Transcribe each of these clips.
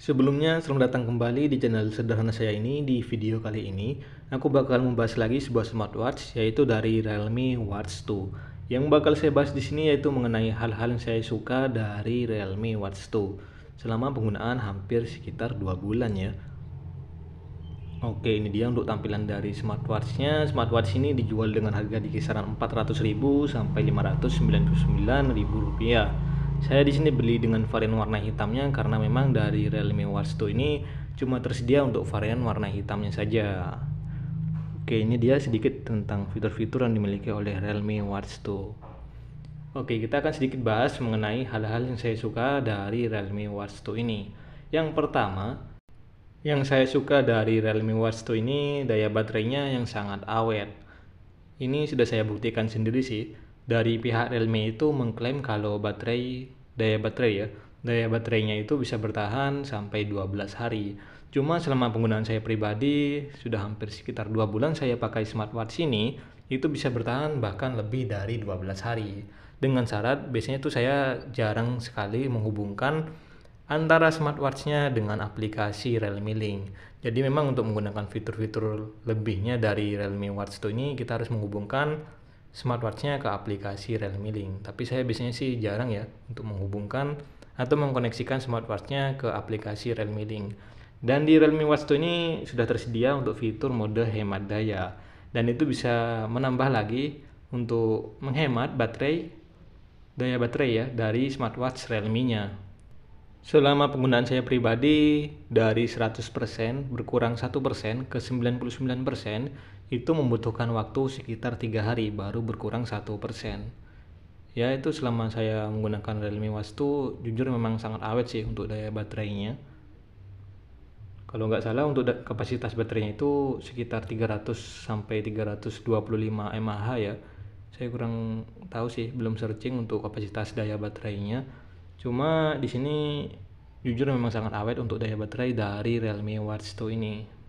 Sebelumnya, selamat datang kembali di channel sederhana saya ini. Di video kali ini, aku bakal membahas lagi sebuah smartwatch, yaitu dari Realme Watch 2. Yang bakal saya bahas di sini yaitu mengenai hal-hal yang saya suka dari Realme Watch 2 selama penggunaan hampir sekitar 2 bulan ya. Oke, ini dia untuk tampilan dari smartwatchnya. Smartwatch ini dijual dengan harga di kisaran 400.000 sampai 599.000 rupiah. Saya di sini beli dengan varian warna hitamnya karena memang dari Realme Watch 2 ini cuma tersedia untuk varian warna hitamnya saja. Oke, ini dia sedikit tentang fitur-fitur yang dimiliki oleh Realme Watch 2. Oke, kita akan sedikit bahas mengenai hal-hal yang saya suka dari Realme Watch 2 ini. Yang pertama, yang saya suka dari Realme Watch 2 ini daya baterainya yang sangat awet. Ini sudah saya buktikan sendiri sih. Dari pihak Realme itu mengklaim kalau daya baterainya itu bisa bertahan sampai 12 hari. Cuma selama penggunaan saya pribadi sudah hampir sekitar 2 bulan saya pakai smartwatch ini, itu bisa bertahan bahkan lebih dari 12 hari. Dengan syarat biasanya itu saya jarang sekali menghubungkan antara smartwatch-nya dengan aplikasi Realme Link. Jadi memang untuk menggunakan fitur-fitur lebihnya dari Realme Watch 2 ini kita harus menghubungkan smartwatch-nya ke aplikasi Realme Link. Tapi saya biasanya sih jarang ya untuk menghubungkan atau mengkoneksikan smartwatch-nya ke aplikasi Realme Link. Dan di Realme Watch 2 ini sudah tersedia untuk fitur mode hemat daya. Dan itu bisa menambah lagi untuk menghemat daya baterai ya dari smartwatch Realme-nya. Selama penggunaan saya pribadi dari 100% berkurang 1% ke 99% itu membutuhkan waktu sekitar 3 hari baru berkurang 1%. Ya itu selama saya menggunakan Realme Watch 2 jujur memang sangat awet sih untuk daya baterainya. Kalau nggak salah untuk kapasitas baterainya itu sekitar 300 sampai 325 mAh ya. Saya kurang tahu sih, belum searching untuk kapasitas daya baterainya. Cuma di sini jujur memang sangat awet untuk daya baterai dari Realme Watch 2 ini.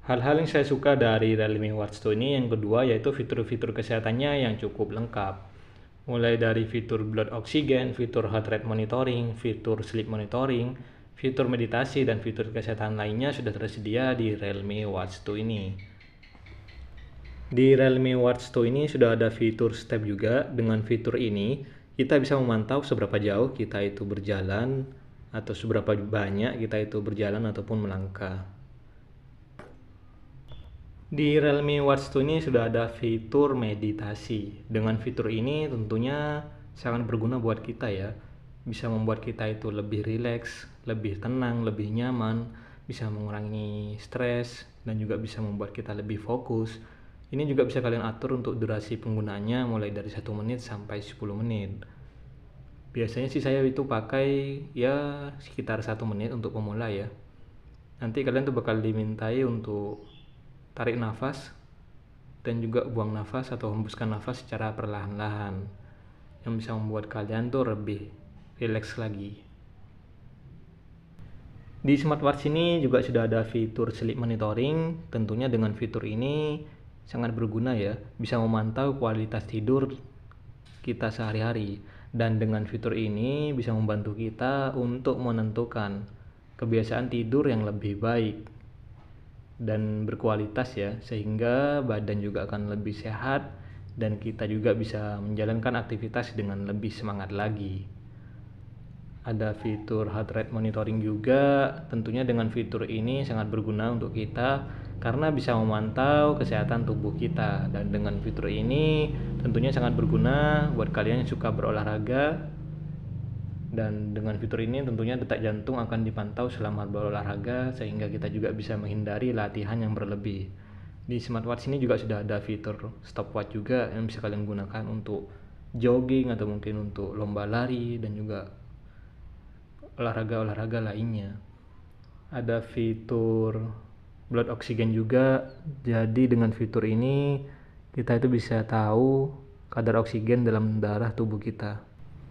Hal-hal yang saya suka dari Realme Watch 2 ini yang kedua yaitu fitur-fitur kesehatannya yang cukup lengkap. Mulai dari fitur blood oxygen, fitur heart rate monitoring, fitur sleep monitoring, fitur meditasi, dan fitur kesehatan lainnya sudah tersedia di Realme Watch 2 ini. Di Realme Watch 2 ini sudah ada fitur step juga. Dengan fitur ini kita bisa memantau seberapa jauh kita itu berjalan atau seberapa banyak kita itu berjalan ataupun melangkah. Di Realme Watch 2 ini sudah ada fitur meditasi. Dengan fitur ini tentunya sangat berguna buat kita ya. Bisa membuat kita itu lebih rileks, lebih tenang, lebih nyaman, bisa mengurangi stres, dan juga bisa membuat kita lebih fokus. Ini juga bisa kalian atur untuk durasi penggunaannya mulai dari 1 menit sampai 10 menit. Biasanya sih saya itu pakai ya sekitar 1 menit untuk pemula ya. Nanti kalian tuh bakal dimintai untuk tarik nafas dan juga buang nafas atau hembuskan nafas secara perlahan-lahan, yang bisa membuat kalian tuh lebih rileks lagi. Di smartwatch ini juga sudah ada fitur sleep monitoring. Tentunya dengan fitur ini sangat berguna ya, bisa memantau kualitas tidur kita sehari-hari. Dan dengan fitur ini bisa membantu kita untuk menentukan kebiasaan tidur yang lebih baik dan berkualitas ya, sehingga badan juga akan lebih sehat dan kita juga bisa menjalankan aktivitas dengan lebih semangat lagi. Ada fitur heart rate monitoring juga. Tentunya dengan fitur ini sangat berguna untuk kita karena bisa memantau kesehatan tubuh kita. Dan dengan fitur ini tentunya sangat berguna buat kalian yang suka berolahraga. Dan dengan fitur ini tentunya detak jantung akan dipantau selama berolahraga, sehingga kita juga bisa menghindari latihan yang berlebih. Di smartwatch ini juga sudah ada fitur stopwatch juga yang bisa kalian gunakan untuk jogging atau mungkin untuk lomba lari dan juga olahraga-olahraga lainnya. Ada fitur blood oxygen juga. Jadi dengan fitur ini kita itu bisa tahu kadar oksigen dalam darah tubuh kita.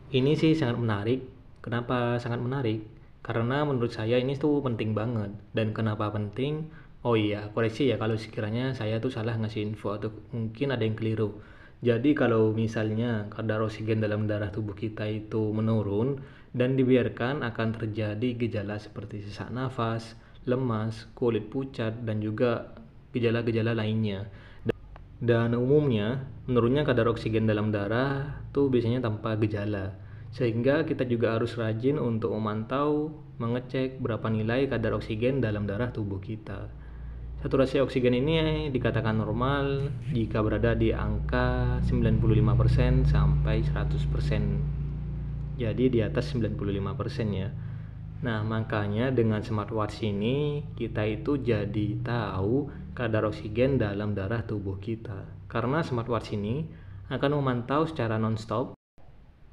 Ini sih sangat menarik. Kenapa sangat menarik? Karena menurut saya ini tuh penting banget. Dan kenapa penting? Oh iya, koreksi ya kalau sekiranya saya tuh salah ngasih info atau mungkin ada yang keliru. Jadi kalau misalnya kadar oksigen dalam darah tubuh kita itu menurun dan dibiarkan, akan terjadi gejala seperti sesak nafas, lemas, kulit pucat, dan juga gejala-gejala lainnya. Dan umumnya menurunnya kadar oksigen dalam darah tuh biasanya tanpa gejala. Sehingga kita juga harus rajin untuk memantau, mengecek berapa nilai kadar oksigen dalam darah tubuh kita. Saturasi oksigen ini dikatakan normal jika berada di angka 95% sampai 100%. Jadi di atas 95% ya. Nah, makanya dengan smartwatch ini kita itu jadi tahu kadar oksigen dalam darah tubuh kita. Karena smartwatch ini akan memantau secara non-stop.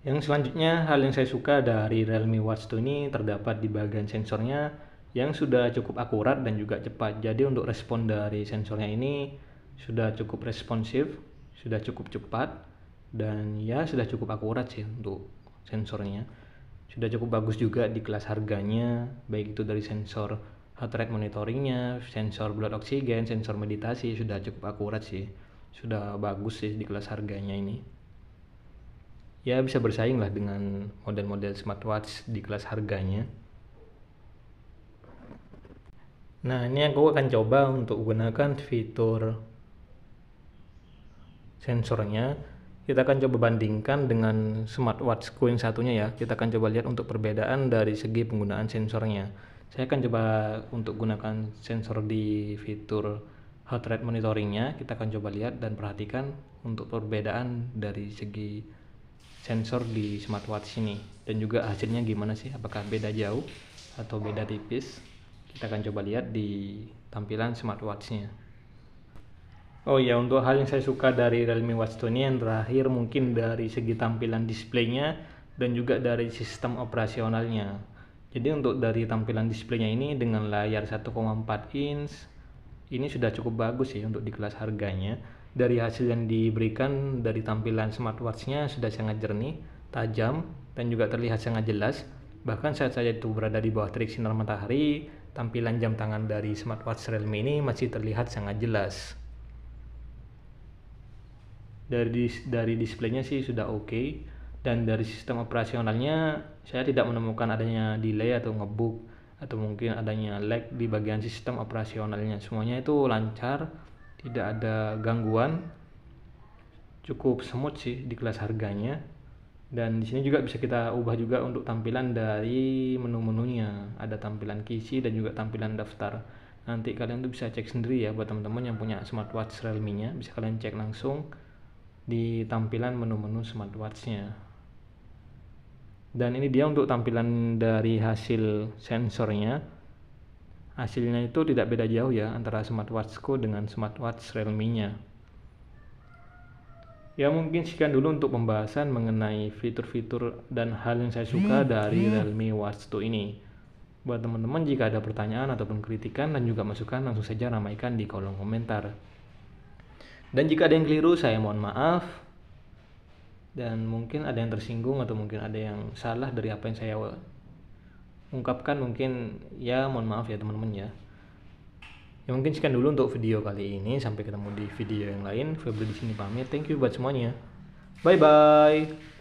Yang selanjutnya, hal yang saya suka dari Realme Watch 2 ini terdapat di bagian sensornya yang sudah cukup akurat dan juga cepat. Jadi untuk respon dari sensornya ini sudah cukup responsif, sudah cukup cepat, dan ya sudah cukup akurat sih untuk sensornya. Sudah cukup bagus juga di kelas harganya, baik itu dari sensor heart rate monitoringnya, sensor blood oxygen, sensor meditasi, sudah cukup akurat sih. Sudah bagus sih di kelas harganya ini. Ya bisa bersaing lah dengan model-model smartwatch di kelas harganya. Nah, ini aku akan coba untuk gunakan fitur sensornya. Kita akan coba bandingkan dengan smartwatchku yang satunya ya. Kita akan coba lihat untuk perbedaan dari segi penggunaan sensornya. Saya akan coba untuk gunakan sensor di fitur heart rate monitoringnya. Kita akan coba lihat dan perhatikan untuk perbedaan dari segi sensor di smartwatch ini. Dan juga hasilnya gimana sih, apakah beda jauh atau beda tipis. Kita akan coba lihat di tampilan smartwatchnya. Oh ya, untuk hal yang saya suka dari Realme Watch 2 ini yang terakhir mungkin dari segi tampilan displaynya dan juga dari sistem operasionalnya. Jadi untuk dari tampilan displaynya ini dengan layar 1,4 inch ini sudah cukup bagus ya untuk di kelas harganya. Dari hasil yang diberikan dari tampilan smartwatchnya sudah sangat jernih, tajam, dan juga terlihat sangat jelas. Bahkan saat saya itu berada di bawah terik sinar matahari, tampilan jam tangan dari smartwatch Realme ini masih terlihat sangat jelas. Dari displaynya sih sudah oke, dan dari sistem operasionalnya saya tidak menemukan adanya delay atau ngebug atau mungkin adanya lag di bagian sistem operasionalnya. Semuanya itu lancar, tidak ada gangguan, cukup smooth sih di kelas harganya. Dan di sini juga bisa kita ubah juga untuk tampilan dari menu-menunya. Ada tampilan kisi dan juga tampilan daftar. Nanti kalian tuh bisa cek sendiri ya buat teman-teman yang punya smartwatch Realme-nya. Bisa kalian cek langsung di tampilan menu-menu smartwatch-nya. Dan ini dia untuk tampilan dari hasil sensornya. Hasilnya itu tidak beda jauh ya antara smartwatchku dengan smartwatch Realme-nya. Ya mungkin sekian dulu untuk pembahasan mengenai fitur-fitur dan hal yang saya suka dari Realme Watch 2 ini. Buat teman-teman jika ada pertanyaan ataupun kritikan dan juga masukan, langsung saja ramaikan di kolom komentar. Dan jika ada yang keliru, saya mohon maaf. Dan mungkin ada yang tersinggung atau mungkin ada yang salah dari apa yang saya ungkapkan, mungkin ya mohon maaf ya teman-teman ya. Ya mungkin sekian dulu untuk video kali ini. Sampai ketemu di video yang lain. Febri di sini pamit. Thank you buat semuanya. Bye bye.